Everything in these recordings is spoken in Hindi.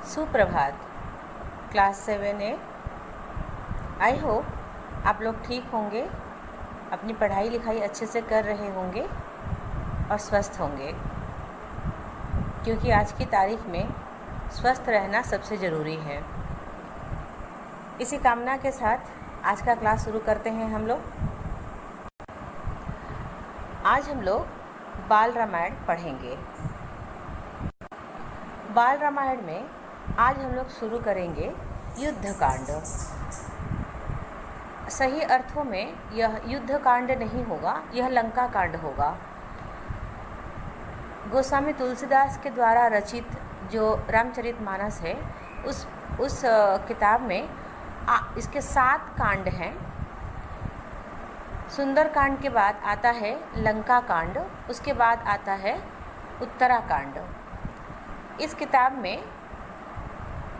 सुप्रभात। Class 7A। आई होप आप लोग ठीक होंगे, अपनी पढ़ाई लिखाई अच्छे से कर रहे होंगे और स्वस्थ होंगे, क्योंकि आज की तारीख में स्वस्थ रहना सबसे ज़रूरी है। इसी कामना के साथ आज का क्लास शुरू करते हैं हम लोग। आज हम लोग बाल रामायण पढ़ेंगे। बाल रामायण में आज हम लोग शुरू करेंगे युद्धकांड। सही अर्थों में यह युद्धकांड नहीं होगा, यह लंका कांड होगा। गोस्वामी तुलसीदास के द्वारा रचित जो रामचरितमानस है, उस किताब में इसके 7 कांड हैं। सुंदरकांड के बाद आता है लंका कांड, उसके बाद आता है उत्तराकांड। इस किताब में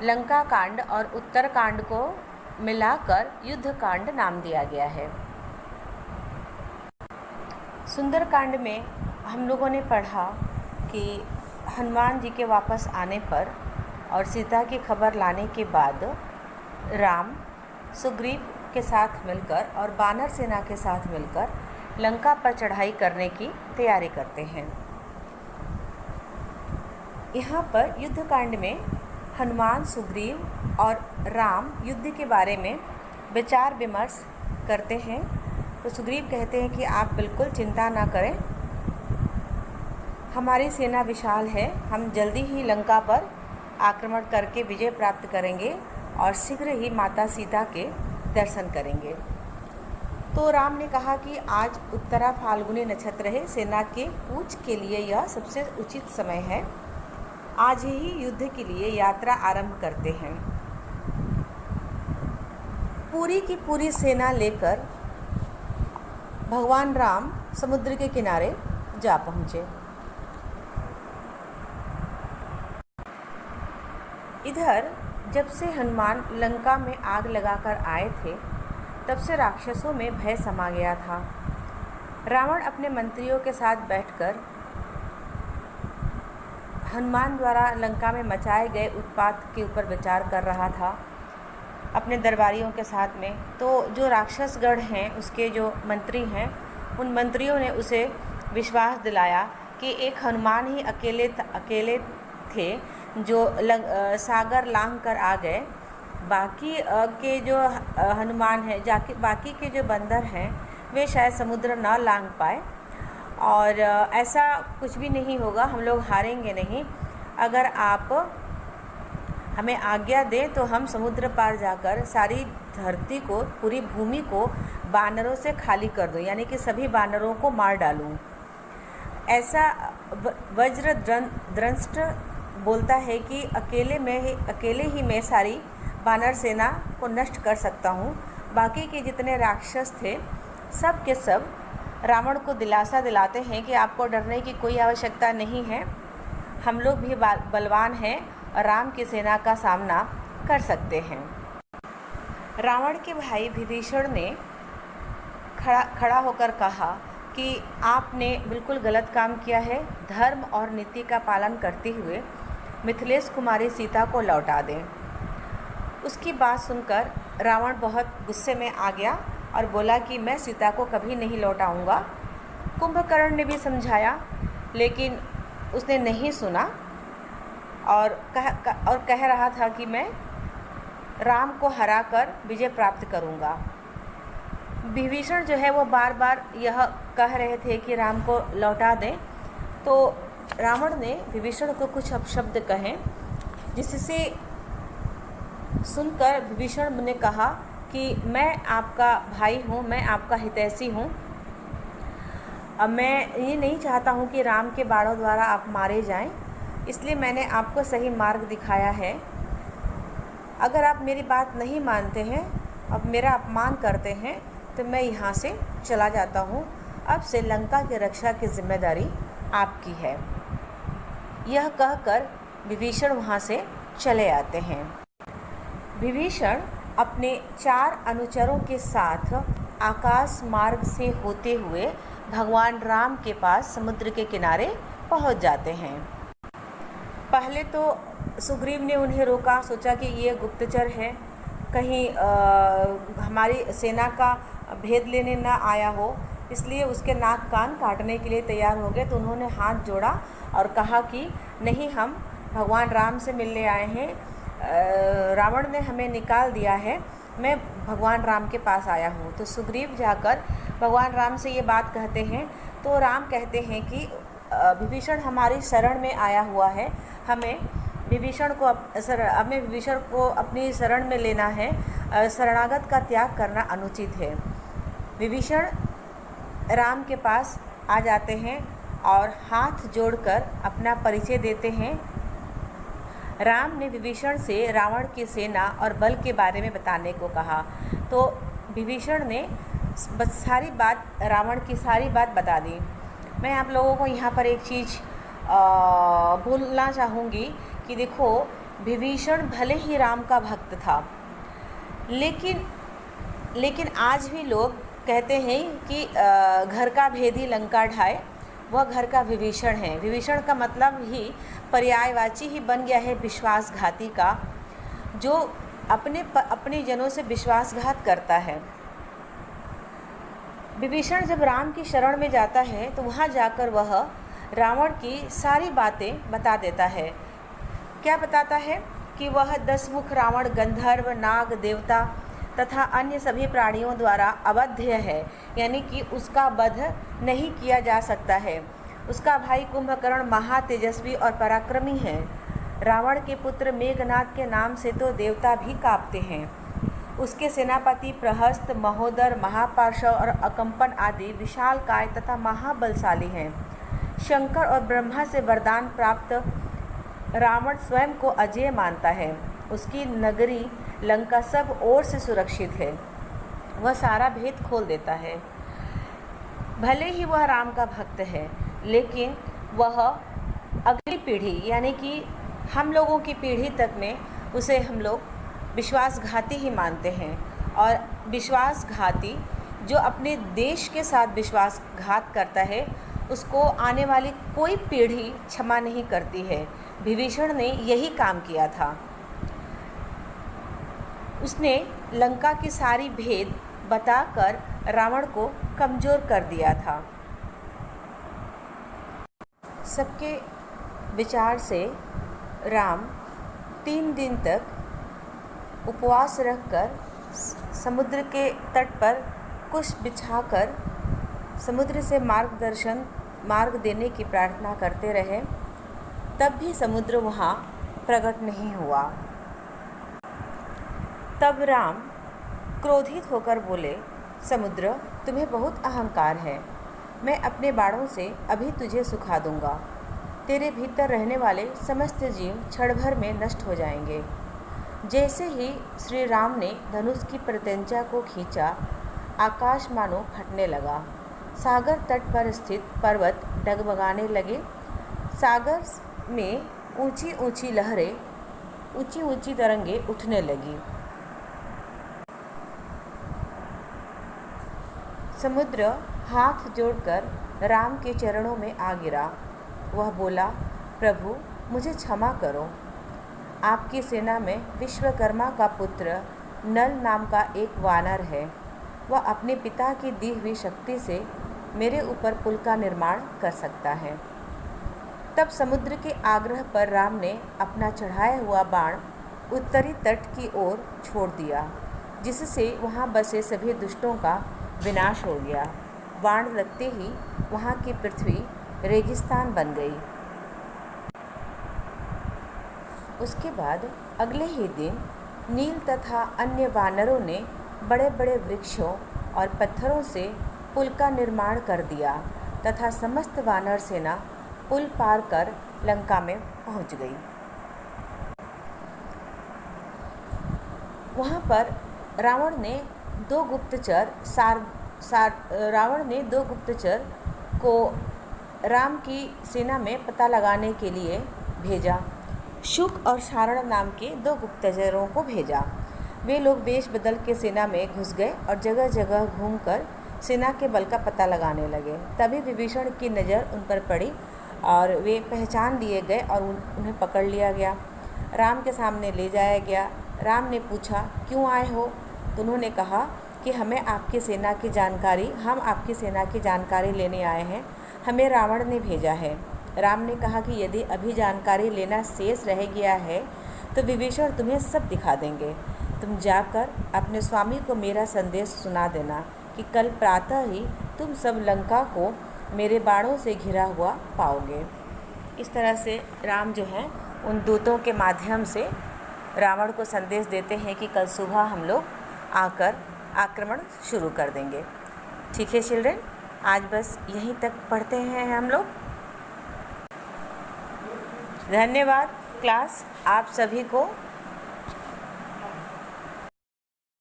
लंका कांड और उत्तरकांड को मिलाकर युद्धकांड नाम दिया गया है। सुंदरकांड में हम लोगों ने पढ़ा कि हनुमान जी के वापस आने पर और सीता की खबर लाने के बाद राम सुग्रीव के साथ मिलकर और वानर सेना के साथ मिलकर लंका पर चढ़ाई करने की तैयारी करते हैं। यहाँ पर युद्धकांड में हनुमान, सुग्रीव और राम युद्ध के बारे में विचार विमर्श करते हैं। तो सुग्रीव कहते हैं कि आप बिल्कुल चिंता ना करें, हमारी सेना विशाल है, हम जल्दी ही लंका पर आक्रमण करके विजय प्राप्त करेंगे और शीघ्र ही माता सीता के दर्शन करेंगे। तो राम ने कहा कि आज उत्तरा फाल्गुनी नक्षत्र है, सेना के कूच के लिए यह सबसे उचित समय है। आज ही युद्ध के लिए यात्रा आरंभ करते हैं। पूरी की पूरी सेना लेकर भगवान राम समुद्र के किनारे जा पहुँचे। इधर जब से हनुमान लंका में आग लगाकर आए थे, तब से राक्षसों में भय समा गया था। रावण अपने मंत्रियों के साथ बैठकर हनुमान द्वारा लंका में मचाए गए उत्पात के ऊपर विचार कर रहा था अपने दरबारियों के साथ में। तो जो राक्षसगढ़ हैं, उसके जो मंत्री हैं, उन मंत्रियों ने उसे विश्वास दिलाया कि एक हनुमान ही अकेले थे जो सागर लांघ कर आ गए। बाकी के जो हनुमान हैं, बाकी के जो बंदर हैं, वे शायद समुद्र न लांघ पाए। और ऐसा कुछ भी नहीं होगा, हम लोग हारेंगे नहीं। अगर आप हमें आज्ञा दें तो हम समुद्र पार जाकर सारी धरती को, पूरी भूमि को बानरों से खाली कर दूं, यानी कि सभी बानरों को मार डालूं। ऐसा वज्रदंष्ट बोलता है कि अकेले ही मैं सारी बानर सेना को नष्ट कर सकता हूँ। बाकी के जितने राक्षस थे, सब के सब रावण को दिलासा दिलाते हैं कि आपको डरने की कोई आवश्यकता नहीं है, हम लोग भी बलवान हैं और राम की सेना का सामना कर सकते हैं। रावण के भाई विभीषण ने खड़ा होकर कहा कि आपने बिल्कुल गलत काम किया है, धर्म और नीति का पालन करते हुए मिथिलेश कुमारी सीता को लौटा दें। उसकी बात सुनकर रावण बहुत गुस्से में आ गया और बोला कि मैं सीता को कभी नहीं लौटाऊंगा। कुंभकर्ण ने भी समझाया, लेकिन उसने नहीं सुना और कह रहा था कि मैं राम को हराकर विजय प्राप्त करूंगा। विभीषण जो है वो बार बार यह कह रहे थे कि राम को लौटा दें। तो रावण ने विभीषण को कुछ अपशब्द कहे, जिससे सुनकर विभीषण ने कहा कि मैं आपका भाई हूँ, मैं आपका हितैषी हूँ। अब मैं ये नहीं चाहता हूँ कि राम के बाणों द्वारा आप मारे जाएं, इसलिए मैंने आपको सही मार्ग दिखाया है। अगर आप मेरी बात नहीं मानते हैं, अब मेरा अपमान करते हैं, तो मैं यहाँ से चला जाता हूँ। अब से लंका की रक्षा की जिम्मेदारी आपकी है। यह कहकर विभीषण वहाँ से चले आते हैं। विभीषण अपने 4 अनुचरों के साथ आकाश मार्ग से होते हुए भगवान राम के पास समुद्र के किनारे पहुंच जाते हैं। पहले तो सुग्रीव ने उन्हें रोका, सोचा कि ये गुप्तचर है, कहीं हमारी सेना का भेद लेने ना आया हो, इसलिए उसके नाक कान काटने के लिए तैयार हो गए। तो उन्होंने हाथ जोड़ा और कहा कि नहीं, हम भगवान राम से मिलने आए हैं, रावण ने हमें निकाल दिया है, मैं भगवान राम के पास आया हूँ। तो सुग्रीव जाकर भगवान राम से ये बात कहते हैं। तो राम कहते हैं कि विभीषण हमारी शरण में आया हुआ है, हमें विभीषण को अपनी शरण में लेना है, शरणागत का त्याग करना अनुचित है। विभीषण राम के पास आ जाते हैं और हाथ जोड़कर अपना परिचय देते हैं। राम ने विभीषण से रावण की सेना और बल के बारे में बताने को कहा। तो विभीषण ने सारी बात, रावण की सारी बात बता दी। मैं आप लोगों को यहाँ पर एक चीज़ बोलना चाहूँगी कि देखो, विभीषण भले ही राम का भक्त था, लेकिन आज भी लोग कहते हैं कि घर का भेदी लंका ढाए, वह घर का विभीषण है। विभीषण का मतलब ही पर्यायवाची ही बन गया है विश्वासघाती का, जो अपने जनों से विश्वासघात करता है। विभीषण जब राम की शरण में जाता है तो वहाँ जाकर वह रावण की सारी बातें बता देता है। क्या बताता है कि वह 10 मुख रावण गंधर्व, नाग, देवता तथा अन्य सभी प्राणियों द्वारा अवध्य है, यानी कि उसका वध नहीं किया जा सकता है। उसका भाई कुंभकर्ण महातेजस्वी और पराक्रमी है। रावण के पुत्र मेघनाद के नाम से तो देवता भी कांपते हैं। उसके सेनापति प्रहस्त, महोदर, महापार्श्व और अकंपन आदि विशालकाय तथा महाबलशाली हैं। शंकर और ब्रह्मा से वरदान प्राप्त रावण स्वयं को अजेय मानता है। उसकी नगरी लंका सब ओर से सुरक्षित है। वह सारा भेद खोल देता है। भले ही वह राम का भक्त है, लेकिन वह अगली पीढ़ी यानी कि हम लोगों की पीढ़ी तक में उसे हम लोग विश्वासघाती ही मानते हैं। और विश्वासघाती जो अपने देश के साथ विश्वासघात करता है, उसको आने वाली कोई पीढ़ी क्षमा नहीं करती है। विभीषण ने यही काम किया था। उसने लंका की सारी भेद बताकर रावण को कमज़ोर कर दिया था। सबके विचार से राम 3 दिन तक उपवास रखकर समुद्र के तट पर कुश बिछाकर समुद्र से मार्ग देने की प्रार्थना करते रहे। तब भी समुद्र वहाँ प्रकट नहीं हुआ। तब राम क्रोधित होकर बोले, समुद्र, तुम्हें बहुत अहंकार है। मैं अपने बाणों से अभी तुझे सुखा दूंगा। तेरे भीतर रहने वाले समस्त जीव क्षण भर में नष्ट हो जाएंगे। जैसे ही श्री राम ने धनुष की प्रत्यंचा को खींचा, आकाश मानो फटने लगा। सागर तट पर स्थित पर्वत डगमगाने लगे। सागर में ऊंची ऊंची लहरें, ऊंची ऊंची तरंगें उठने लगी। समुद्र हाथ जोड़कर राम के चरणों में आ गिरा। वह बोला, प्रभु, मुझे क्षमा करो। आपकी सेना में विश्वकर्मा का पुत्र नल नाम का एक वानर है। वह अपने पिता की दी हुई शक्ति से मेरे ऊपर पुल का निर्माण कर सकता है। तब समुद्र के आग्रह पर राम ने अपना चढ़ाया हुआ बाण उत्तरी तट की ओर छोड़ दिया, जिससे वहाँ बसे सभी दुष्टों का विनाश हो गया। बाण लगते ही वहाँ की पृथ्वी रेगिस्तान बन गई। उसके बाद अगले ही दिन नील तथा अन्य वानरों ने बड़े बड़े वृक्षों और पत्थरों से पुल का निर्माण कर दिया तथा समस्त वानर सेना पुल पार कर लंका में पहुंच गई। वहाँ पर रावण ने दो गुप्तचर को राम की सेना में पता लगाने के लिए भेजा। शुक और सारण नाम के 2 गुप्तचरों को भेजा। वे लोग वेश बदल के सेना में घुस गए और जगह जगह घूमकर सेना के बल का पता लगाने लगे। तभी विभीषण की नज़र उन पर पड़ी और वे पहचान लिए गए और उन्हें पकड़ लिया गया। राम के सामने ले जाया गया। राम ने पूछा, क्यों आए हो? तो उन्होंने कहा कि हम आपकी सेना की जानकारी लेने आए हैं, हमें रावण ने भेजा है। राम ने कहा कि यदि अभी जानकारी लेना शेष रह गया है तो विभीषण तुम्हें सब दिखा देंगे। तुम जाकर अपने स्वामी को मेरा संदेश सुना देना कि कल प्रातः ही तुम सब लंका को मेरे बाणों से घिरा हुआ पाओगे। इस तरह से राम जो हैं उन दूतों के माध्यम से रावण को संदेश देते हैं कि कल सुबह हम लोग आकर आक्रमण शुरू कर देंगे। ठीक है चिल्ड्रन, आज बस यहीं तक पढ़ते हैं हम लोग। धन्यवाद क्लास, आप सभी को